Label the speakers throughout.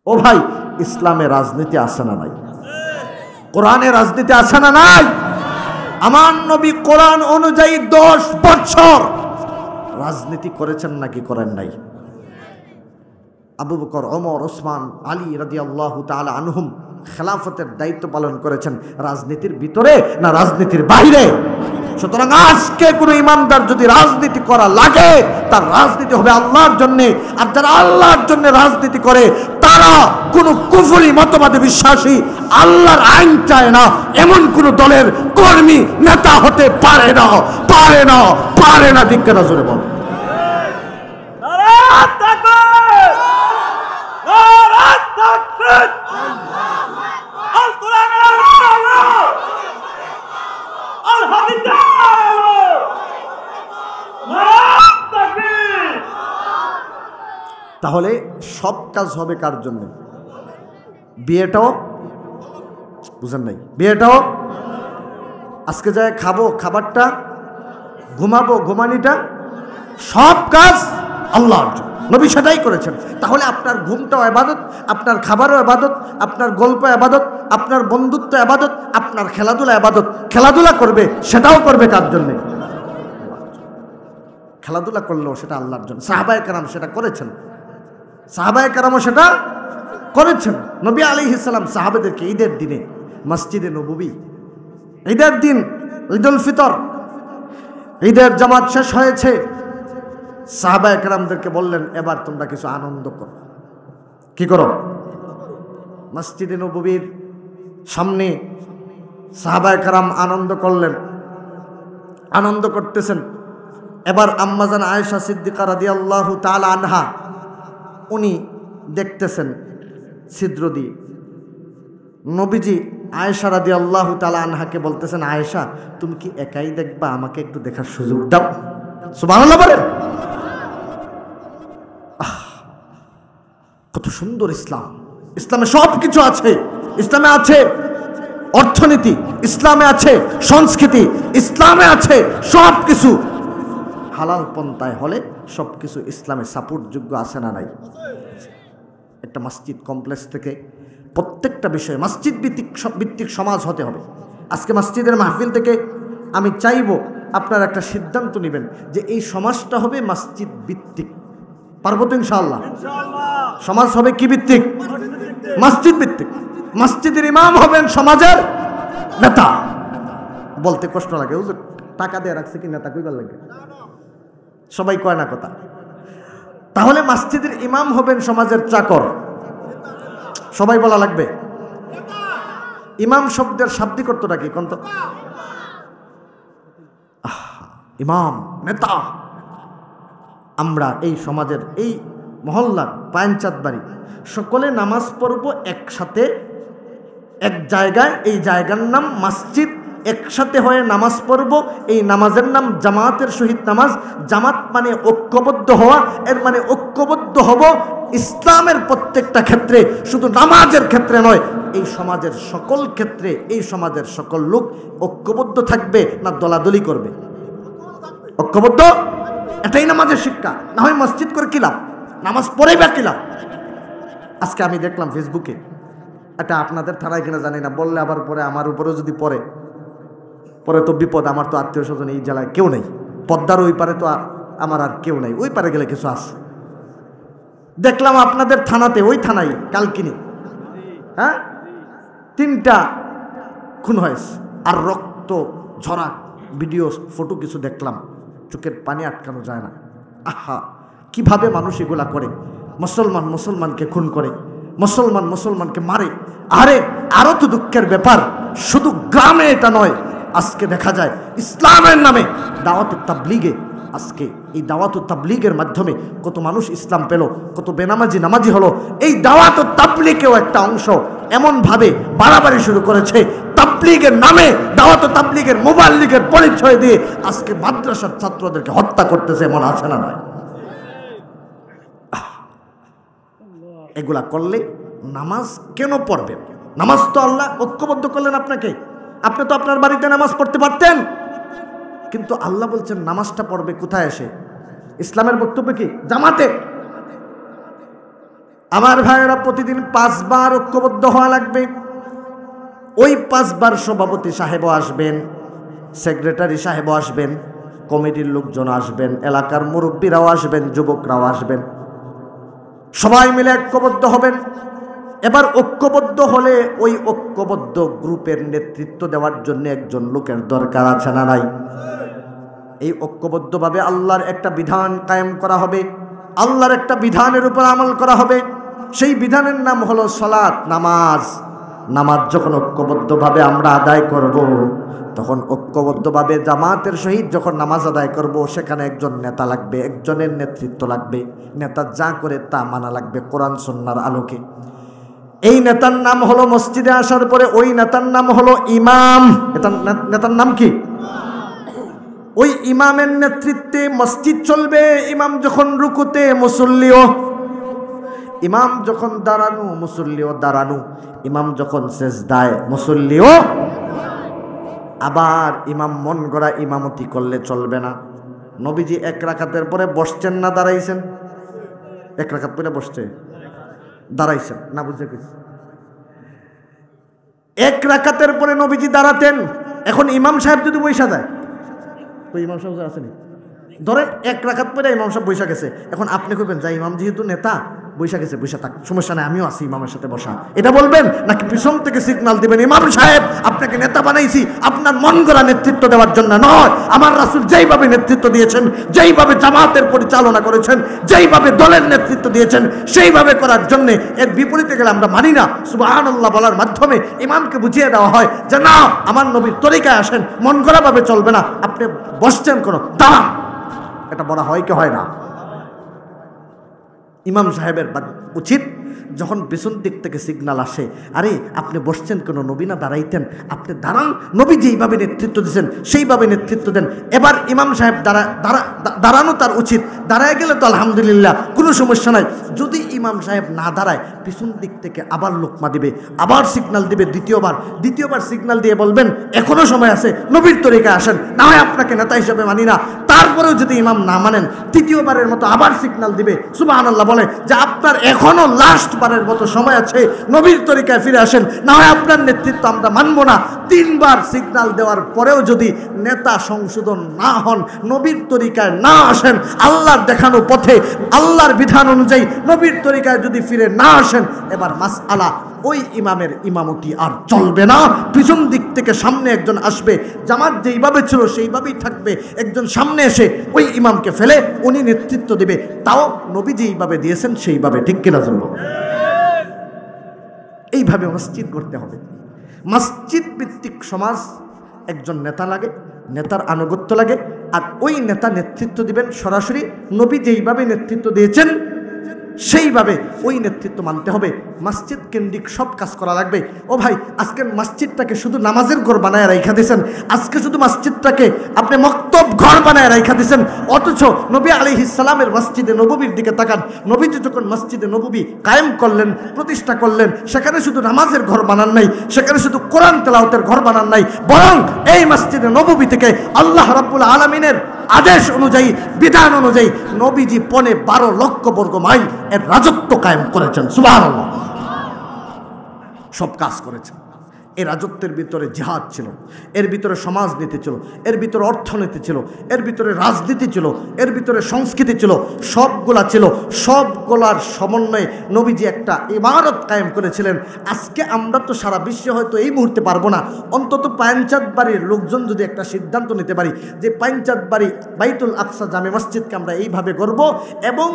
Speaker 1: ও ভাই, ইসলামে রাজনীতি আছে না নাই? কোরআনে রাজনীতি আছে না নাই? আমার নবী কোরআন অনুযায়ী 10 বছর রাজনীতি করেছেন নাকি করেন নাই? আবু বকর, ওমর, ওসমান, আলী রাদিয়াল্লাহু তাআলা আনহুম খেলাফতের দায়িত্ব পালন করেছেন রাজনীতির ভিতরে না রাজনীতির বাইরে? সুতরাং আজকে কোনো ইমানদার যদি রাজনীতি করা লাগে, তার রাজনীতি হবে আল্লাহর জন্যে। আর যারা আল্লাহর জন্য রাজনীতি করে তারা কোনো কুফরি মতবাদে বিশ্বাসী, আল্লাহর আইন চায় না এমন কোন দলের কর্মী নেতা হতে পারে না, পারে না, পারে না। ঠিক কেনা জোরে বল। তাহলে সব কাজ হবে কার জন্য? বিয়েটাও বুঝেন নাই? বিয়েটাও আজকে যায় খাবো, খাবারটা ঘুমাবো, ঘুমানিটা, সব কাজ আল্লাহর জন্য। নবী সেটাই করেছেন। তাহলে আপনার ঘুমটাও ইবাদত, আপনার খাবারও ইবাদত, আপনার গল্প ইবাদত, আপনার বন্ধুত্ব ইবাদত, আপনার খেলাধুলা ইবাদত। খেলাধুলা করবে সেটাও করবে কার জন্যে? খেলাধুলা করলেও সেটা আল্লাহর জন্য। সাহাবায়ে কেরাম সেটা করেছেন, সাহাবায়ে কেরামও সেটা করেছেন। নবী আলাইহিস সালাম সাহাবাদেরকে ঈদের দিনে মসজিদে নববী, ঈদের দিন ঈদুল ফিতর, ঈদের জামাত শেষ হয়েছে, সাহাবায়ে কেরামদেরকে বললেন এবার তোমরা কিছু আনন্দ করো। কি করো? মসজিদে নববীর সামনে সাহাবায়ে কেরাম আনন্দ করলেন, আনন্দ করতেছেন। এবার আম্মাজান আয়েশা সিদ্দিকা রাদিয়াল্লাহু তাআলা আনহা উনি দেখতেছেন ছিদ্র দিয়ে। নবীজি আয়েশা রাদিয়াল্লাহু তাআলা আনহাকে বলতেছেন, আয়েশা তুমি কি একাই দেখবা? আমাকে একটু দেখার সুযোগ দাও। সুবহানাল্লাহ বলেন। কত সুন্দর ইসলাম! ইসলামে সব কিছু আছে। ইসলামে আছে অর্থনীতি, ইসলামে আছে সংস্কৃতি, ইসলামে আছে সব কিছু। হালাল পন্থায় হলে সব কিছু ইসলামে সাপোর্টযোগ্য আছে না নাই? একটা মসজিদ কমপ্লেক্স থেকে প্রত্যেকটা বিষয়ে মসজিদ ভিত্তিক সমাজ হতে হবে। আজকে মসজিদের মাহফিল থেকে আমি চাইব আপনারা একটা সিদ্ধান্ত নেবেন যে এই সমাজটা হবে মসজিদ ভিত্তিক। পারবো তো ইনশাআল্লাহ? সমাজ হবে কি ভিত্তিক? মসজিদ ভিত্তিক। মসজিদের ইমাম হবেন সমাজের নেতা। বলতে কষ্ট লাগে, হুজুর টাকা দিয়ে রাখছে কি নেতা কইবার লাগে? সবাই কয় না কথা। তাহলে মসজিদের ইমাম হবেন সমাজের চাকর। সবাই বলা লাগবে। ইমাম শব্দের শাব্দিক অর্থটা কি কোন? ইমাম, নেতা। আমরা এই সমাজের এই মহল্লার পায়নচাঁদ বাড়ি সকলে নামাজ পড়ব একসাথে এক জায়গায়, এই জায়গার নাম মসজিদ। একসাথে হয়ে নামাজ পড়ব, এই নামাজের নাম জামাতের সহিত নামাজ। জামাত মানে ঐক্যবদ্ধ হওয়া, এর মানে ঐক্যবদ্ধ হব ইসলামের প্রত্যেকটা ক্ষেত্রে, শুধু নামাজের ক্ষেত্রে নয়। এই সমাজের সকল ক্ষেত্রে এই সমাজের সকল লোক ঐক্যবদ্ধ থাকবে না দলাদলি করবে? ঐক্যবদ্ধ, এটাই নামাজের শিক্ষা। না হয় মসজিদ করে কি লাভ? নামাজ পড়েই বা কি লাভ? আজকে আমি দেখলাম ফেসবুকে, এটা আপনাদের থানায় কিনা জানি না, বললে আবার পরে আমার উপরেও যদি পড়ে তো বিপদ। আমার তো আত্মীয় স্বজন এই জেলায় কেউ নেই, পদ্মার ওই পারে তো আমার আর কেউ নেই। ওই পারে গেলে কিছু আছে। দেখলাম আপনাদের থানাতে, ওই থানায় কালকিনি, হ্যাঁ, 3টা খুন হয়েছে আর রক্ত ঝরা ভিডিও ফটো কিছু দেখলাম, চোখের পানি আটকানো যায় না। আহা, কিভাবে মানুষ এগুলা করে? মুসলমান মুসলমানকে খুন করে, মুসলমান মুসলমানকে মারে। আরে আরো তো দুঃখের ব্যাপার, শুধু গ্রামে এটা নয়, আজকে দেখা যায় ইসলামের নামে দাওয়াত তাবলীগে, আজকে এই দাওয়াত তাবলীগের মাধ্যমে কত মানুষ ইসলাম পেল, কত বেনামাজি নামাজি হলো। এই দাওয়াত তাবলীগেও একটা অংশ এমনভাবে বাড়াবাড়ি শুরু করেছে, তাবলীগের নামে দাওয়াত তাবলীগের মুবাল্লিগের পরিচয় দিয়ে আজকে মাদ্রাসার ছাত্রদেরকে হত্যা করতেছে। এমন আছে না নয়? এগুলা করলে নামাজ কেন পড়বেন? নামাজ তো আল্লাহ ঐক্যবদ্ধ করলেন আপনাকে। আপনি তো আপনার বাড়িতে নামাজ পড়তে পারতেন, কিন্তু আল্লাহ বলছেন নামাজটা পড়বে কোথায়? এসে ইসলামের বক্তব্য কি? জামাতে। আমার ভাইয়েরা, প্রতিদিন 5 বার ঐক্যবদ্ধ হওয়া লাগবে। ওই 5 বার সভাপতি সাহেবও আসবেন, সেক্রেটারি সাহেবও আসবেন, কমিটির লোকজন আসবেন, এলাকার মুরব্বীরাও আসবেন, যুবকরাও আসবেন। সবাই মিলে ঐক্যবদ্ধ হবেন। এবার ঐক্যবদ্ধ হলে ওই ঐক্যবদ্ধ গ্রুপের নেতৃত্ব দেওয়ার জন্য একজন লোকের দরকার আছে না নাই? এই ঐক্যবদ্ধভাবে আল্লাহর একটা বিধান কায়েম করা হবে, আল্লাহর একটা বিধানের উপর আমল করা হবে। সেই বিধানের নাম হলো সালাত, নামাজ। নামাজ যখন ঐক্যবদ্ধভাবে আমরা আদায় করব, তখন ঐক্যবদ্ধভাবে জামাতের সহিত যখন নামাজ আদায় করব, সেখানে একজন নেতা লাগবে, একজনের নেতৃত্ব লাগবে। নেতা যা করে তা মানা লাগবে কোরআন সুন্নাহর আলোকে। এই নেতার নাম হলো, মসজিদে আসার পরে ওই নেতার নাম হলো ইমাম। নেতার নাম কি? ওই ইমামের নেতৃত্বে মসজিদ চলবে। ইমাম যখন রুকুতে, মুসল্লিও। ইমাম যখন দাঁড়ানো, মুসল্লিও দাঁড়ানো। ইমাম যখন সেজদায়, মুসল্লিও। আবার ইমাম মন গড়া ইমামতি করলে চলবে না। নবীজি 1 রাকাতের পরে বসছেন না দাঁড়াইছেন? 1 রাকাত পরে বসছে, দাঁড়াইছেন না? বুঝতে পেরেছি। 1 রাকাতের পরে নবীজি দাঁড়াতেন। এখন ইমাম সাহেব যদি বৈশা যায়, ওই ইমাম সাহেব আসেনি, ধরেন 1 রাকাত পরে ইমাম সাহেব বৈশা গেছে। এখন আপনি কইবেন, যাই ইমাম যেহেতু নেতা বৈশা গেছে, বৈশা থাক, সমস্যা নাই, আমিও আছি ইমামের সাথে বসা, এটা বলবেন? নাকি পিছন থেকে সিগন্যাল দিবেন, ইমাম সাহেব আপনাকে নেতা বানাইছি আপনার মন গড়া নেতৃত্ব দেওয়ার জন্য নয়, আমার রাসূল যেইভাবে নেতৃত্ব দিয়েছেন, যেইভাবে জামাতের পরিচালনা করেছেন, যেইভাবে দলের নেতৃত্ব দিয়েছেন, সেইভাবে করার জন্য। এর বিপরীতে গেলে আমরা মানি না। সুবহানাল্লাহ বলার মাধ্যমে ইমামকে বুঝিয়ে দেওয়া হয় যে না, আমার নবীর তরিকায় আসেন, মন গড়াভাবে চলবে না, আপনি বসছেন কোনো দাঁড়ান। এটা বলা হয় কি হয় না? ইমাম সাহেবের উচিত যখন পেছন দিক থেকে সিগন্যাল আসে, আরে আপনি বসছেন কেন, নবী না দাঁড়াইতেন, আপনি দাঁড়ান, নবী যেইভাবে নেতৃত্ব দিয়েছেন সেইভাবে নেতৃত্ব দেন। এবার ইমাম সাহেব দাঁড়ানো তার উচিত, দাঁড়ায় গেলে তো আলহামদুলিল্লাহ, কোনো সমস্যা নাই। যদি ইমাম সাহেব না দাঁড়ায়, পিছন দিক থেকে আবার লোকমা দিবে, আবার সিগন্যাল দিবে, দ্বিতীয়বার সিগন্যাল দিয়ে বলবেন এখনো সময় আছে, নবীর তরিকায় আসেন, না হয় আপনাকে নেতা হিসেবে মানি না। তারপরেও যদি ইমাম না মানেন, তৃতীয়বারের মতো আবার সিগন্যাল দিবে। সুবহানাল্লাহ বলে যে আপনার এখনো লাস্ট বারের মতো সময় আছে, নবীর তরিকায় ফিরে আসেন, না হয় আপনার নেতৃত্ব আমরা মানব না। 3 বার সিগন্যাল দেওয়ার পরেও যদি নেতা সংশোধন না হন, নবীর তরিকায় না আসেন, আল্লাহর দেখানো পথে, আল্লাহর বিধান অনুযায়ী নবীর তরিকায় যদি ফিরে না আসেন, এবার মাসআলা ওই ইমামের ইমামতি আর চলবে না। পিছন দিক থেকে সামনে একজন আসবে, জামাত যেইভাবে ছিল সেইভাবেই থাকবে। একজন সামনে এসে ওই ইমামকে ফেলে উনি নেতৃত্ব দেবে, তাও নবী যেইভাবে দিয়েছেন সেইভাবে। ঠিক কিনা বলবো? এইভাবে মসজিদ করতে হবে। মসজিদ ভিত্তিক সমাজ, একজন নেতা লাগে, নেতার আনুগত্য লাগে, আর ওই নেতা নেতৃত্ব দিবেন সরাসরি নবী যেইভাবে নেতৃত্ব দিয়েছেন সেইভাবে ওই নেতৃত্ব মানতে হবে। মসজিদ কেন্দ্রিক সব কাজ করা লাগবে। ও ভাই, আজকের মসজিদটাকে শুধু নামাজের ঘর বানায় রাইখা দিয়েছেন, আজকে শুধু মসজিদটাকে আপনি মক্তব ঘর বানায় রাইখা দিয়েছেন, অথচ নবী আলাইহিস সালামের মসজিদে নববীর দিকে তাকান। নবীজি যখন মসজিদে নববী কায়েম করলেন, প্রতিষ্ঠা করলেন, সেখানে শুধু নামাজের ঘর বানান নাই, সেখানে শুধু কোরআন তেলাওয়াতের ঘর বানান নাই, বরং এই মসজিদে নববী থেকে আল্লাহ রাব্বুল আলামিনের আদেশ অনুযায়ী, বিধান অনুযায়ী নবীজি 12 লক্ষ বর্গ মাইল এর রাজত্ব কায়েম করেছেন। সুবহানাল্লাহ, সব কাজ করেছেন। এই রাজত্বের ভিতরে জিহাদ ছিল, এর ভিতরে সমাজনীতি ছিল, এর ভিতরে অর্থনীতি ছিল, এর ভিতরে রাজনীতি ছিল, এর ভিতরে সংস্কৃতি ছিল, সবগুলা ছিল। সবগুলার সমন্বয়ে নবীজি একটা ইমারত কায়েম করেছিলেন। আজকে আমরা তো সারা বিশ্বে হয়তো এই মুহূর্তে পারবো না, অন্তত পাঞ্চাত বাড়ির লোকজন যদি একটা সিদ্ধান্ত নিতে পারি যে পাঞ্চাত বাড়ি বাইতুল আকসা জামে মসজিদকে আমরা এইভাবে করব, এবং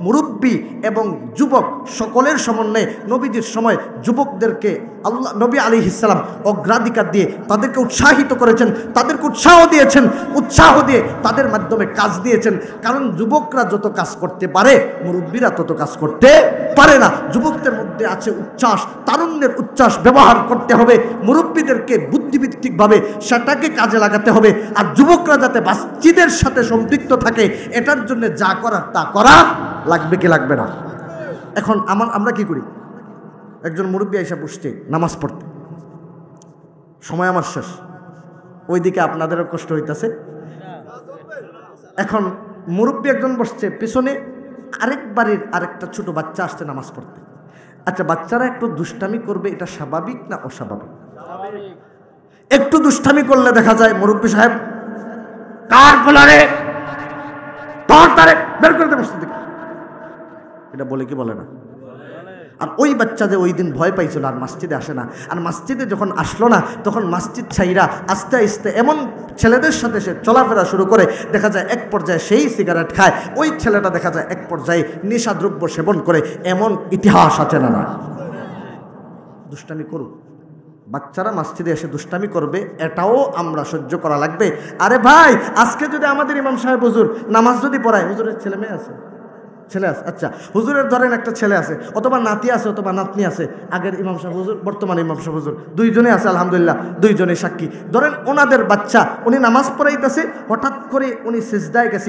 Speaker 1: মুরব্বী এবং যুবক সকলের সমন্বয়ে নবীজির সময় যুবকদেরকে আল্লাহ নবী আলাইহিস সালাম অগ্রাধিকার দিয়ে তাদেরকে উৎসাহিত করেছেন, তাদেরকে উৎসাহ দিয়েছেন, উৎসাহ দিয়ে তাদের মাধ্যমে কাজ দিয়েছেন। কারণ যুবকরা যত কাজ করতে পারে, মুরব্বীরা তত কাজ করতে পারে না। যুবকদের মধ্যে আছে উচ্ছ্বাস, তারুণ্যের উচ্ছ্বাস ব্যবহার করতে হবে। মুরব্বীদেরকে বুদ্ধিভিত্তিকভাবে সেটাকে কাজে লাগাতে হবে। আর যুবকরা যাতে মসজিদের সাথে সম্পৃক্ত থাকে, এটার জন্য যা করার তা করা লাগবে কি লাগবে না? এখন আমরা কি করি? একজন মুরব্বী আইসা বসছে নামাজ পড়তে, সময় আমার শেষ, ওইদিকে আপনাদেরও কষ্ট হইতেছে। এখন মুরব্বী একজন বসছে পিছনে, আরেক বাড়ির আরেকটা ছোট বাচ্চা আসছে নামাজ পড়তে। আচ্ছা, বাচ্চারা একটু দুষ্টামি করবে, এটা স্বাভাবিক না অস্বাভাবিক? একটু দুষ্টামি করলে দেখা যায় মুরব্বী সাহেব কার বলারে তোর তারে বের করে দে বসতে, এটা বলে কি বলে না? আর ওই বাচ্চা যে ওই দিন ভয় পাইছিল আর মসজিদে আসে না, আর মসজিদে যখন আসলো না তখন মসজিদ ছাইরা আস্তে আস্তে এমন ছেলেদের সাথে সে চলাফেরা শুরু করে, দেখা যায় এক পর্যায়ে সেই সিগারেট খায়, ওই ছেলেটা দেখা যায় এক পর্যায়ে নেশাদ্রব্য সেবন করে। এমন ইতিহাস আছে না? না, দুষ্টামি করুক, বাচ্চারা মসজিদে এসে দুষ্টামি করবে, এটাও আমরা সহ্য করা লাগবে। আরে ভাই, আজকে যদি আমাদের ইমাম সাহেব হুজুর নামাজ যদি পড়ায়, হুজুরের ছেলে মেয়ে আছে, ছেলে আছে, আচ্ছা হুজুরের ধরেন একটা ছেলে আছে, অথবা নাতি আছে, অথবা নাতনি আছে, আগের ইমাম সাহেব হুজুর, বর্তমান ইমাম সাহেব হুজুর দুইজনে আছে, আলহামদুলিল্লাহ দুইজনে সাক্ষী। ধরেন ওনাদের বাচ্চা, উনি নামাজ পড়াইতেছে, হঠাৎ করে উনি সিজদায় গেছে,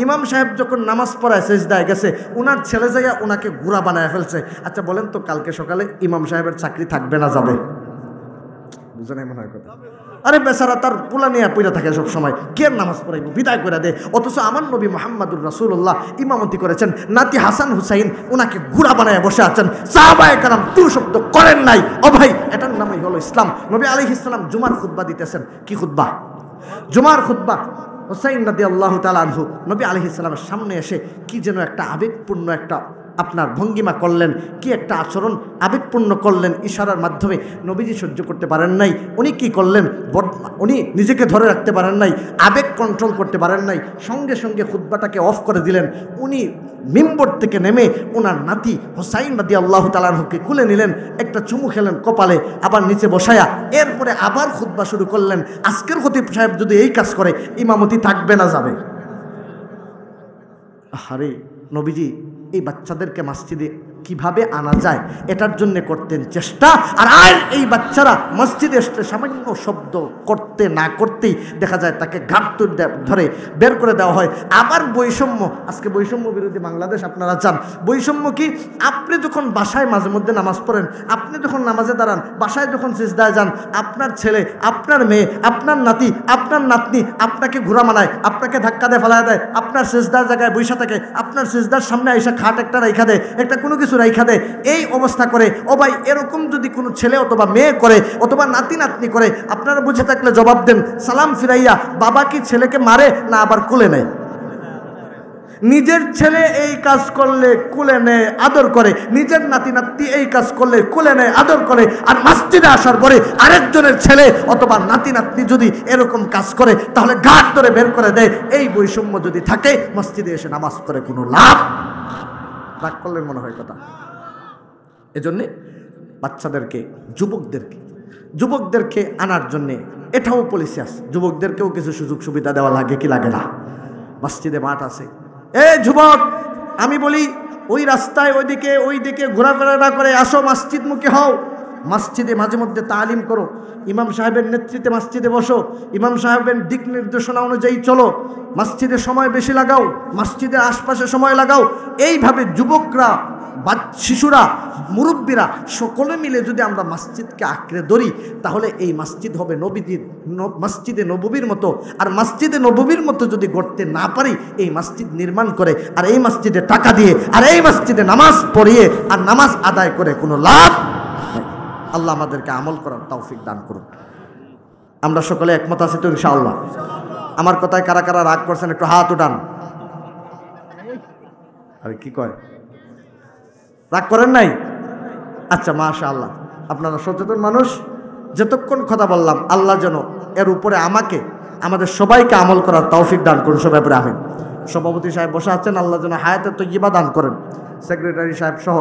Speaker 1: ইমাম সাহেব যখন নামাজ পড়ায় সিজদায় গেছে, ওনার ছেলে যাইয়া ওনাকে গুড়া বানায় ফেলছে। আচ্ছা বলেন তো, কালকে সকালে ইমাম সাহেবের চাকরি থাকবে না যাবে? বুঝে নাই মনে হয় কথা? আরে বেচারা তার পোলা নিয়ে পইরা থাকে সব সময়, কে নামাজ পড়াইব, বিদায় করে দে। অথচ আমার নবী মুহাম্মদুর রাসূলুল্লাহ ইমামতি করেছেন, নাতি হাসান হুসাইন ওনাকে গুড়া বানায় বসে আছেন, সাহাবায়ে কেরাম টু শব্দ করেন নাই। ও ভাই, এটার নামই হলো ইসলাম। নবী আলাইহিস সালাম জুমার খুতবা দিতেছেন, কি খুতবা? জুমার খুতবা। হুসাইন রাদিয়াল্লাহু তাআলা আনহু নবী আলাইহিস সালামের সামনে এসে কি যেন একটা আবেগপূর্ণ একটা আপনার ভঙ্গিমা করলেন, কি একটা আচরণ আবেগপূর্ণ করলেন ইশারার মাধ্যমে। নবীজি সহ্য করতে পারেন নাই, উনি কি করলেন, উনি নিজেকে ধরে রাখতে পারেন নাই, আবেগ কন্ট্রোল করতে পারেন নাই, সঙ্গে সঙ্গে খুতবাটাকে অফ করে দিলেন। উনি মিম্বর থেকে নেমে ওনার নাতি হুসাইন রাদিয়াল্লাহু তাআলা আনহুকে কুলে নিলেন, একটা চুমু খেলেন কপালে, আবার নিচে বসায়া এরপরে আবার খুতবা শুরু করলেন। আজকের খতিব সাহেব যদি এই কাজ করে, ইমামতি থাকবে না যাবে? আরে নবীজি এই বাচ্চাদেরকে মসজিদে কিভাবে আনা যায় এটার জন্য করতেন চেষ্টা। আর এই বাচ্চারা মসজিদে এসে সামান্য শব্দ করতে না করতেই দেখা যায় তাকে ঘাট ধরে বের করে দেওয়া হয়। আবার বৈষম্য, আজকে বৈষম্য বিরোধী বাংলাদেশ আপনারা চান। বৈষম্য কি? আপনি যখন বাসায় মাঝে মধ্যে নামাজ পড়েন, আপনি যখন নামাজে দাঁড়ান, বাসায় যখন সিজদায় যান, আপনার ছেলে, আপনার মেয়ে, আপনার নাতি, আপনার নাতনি আপনাকে ঘোরা মানায়, আপনাকে ধাক্কা দিয়ে ফেলায় দেয়, আপনার সিজদার জায়গায় বৈশা থাকে, আপনার সিজদার সামনে আইসা খাট একটা রাইখা দেয়, একটা কোনো কিছু রাইখা দেয়, এই অবস্থা করে। ও ভাই, এরকম যদি কোনো ছেলে অথবা মেয়ে করে, অথবা নাতি নাতনি করে, আপনারা বুঝে থাকলে জবাব দেন। সালাম ফিরাইয়া বাবা কি ছেলেকে মারে না আবার কুলে নেয়? নিজের ছেলে এই কাজ করলে কুলে নেয়, আদর করে, নিজের নাতি নাতনি এই কাজ করলে কুলে নেয়, আদর করে। আর মসজিদে আসার পরে আরেকজনের ছেলে অথবা নাতি নাতনি যদি এরকম কাজ করে, তাহলে ঘাট ধরে বের করে দেয়। এই বৈষম্য যদি থাকে, মসজিদে এসে নামাজ করে কোনো লাভ? রাগ করলে মনে হয় কথা। এজন্যে বাচ্চাদেরকে, যুবকদেরকে আনার জন্যে এটাও পলিসি আছে, যুবকদেরকেও কিছু সুযোগ সুবিধা দেওয়া লাগে কি লাগে না? মসজিদে মাঠ আছে, যুবক আমি বলি ওই রাস্তায় ওইদিকে ঘোরাফেরা না করে আসো, মসজিদমুখী হও, মসজিদে মাঝে মধ্যে তালিম করো, ইমাম সাহেবের নেতৃত্বে মসজিদে বসো, ইমাম সাহেবের দিক নির্দেশনা অনুযায়ী চলো, মসজিদে সময় বেশি লাগাও, মসজিদের আশপাশে সময় লাগাও। এইভাবে যুবকরা, শিশুরা, মুরব্বীরা সকলে মিলে যদি আমরা মসজিদকে আঁকড়ে ধরি, তাহলে এই মসজিদ হবে মসজিদে নববীর মতো। আর মসজিদে নববীর মতো যদি গড়তে না পারি, এই মসজিদ নির্মাণ করে আর এই মসজিদে টাকা দিয়ে আর এই মসজিদে নামাজ পড়িয়ে আর নামাজ আদায় করে কোনো লাভ নেই। আল্লাহ আমাদেরকে আমল করার তৌফিক দান করুন। আমরা সকলে একমত আছি তো ইনশাআল্লাহ? আমার কথায় কারা কারা রাগ করছেন একটু হাত উঠান। আরে কি কয়, রাগ করেন নাই? আচ্ছা, মাশাআল্লাহ, আপনারা সচেতন মানুষ। যতক্ষণ কথা বললাম, আল্লাহ যেন এর উপরে আমাদের সবাইকে আমল করার তৌফিক দান করুন। সবাই পরে আমিন। সভাপতি সাহেব বসে আছেন, আল্লাহ যেন হায়াতে তৈয়্যিবা দান করেন। সেক্রেটারি সাহেব সহ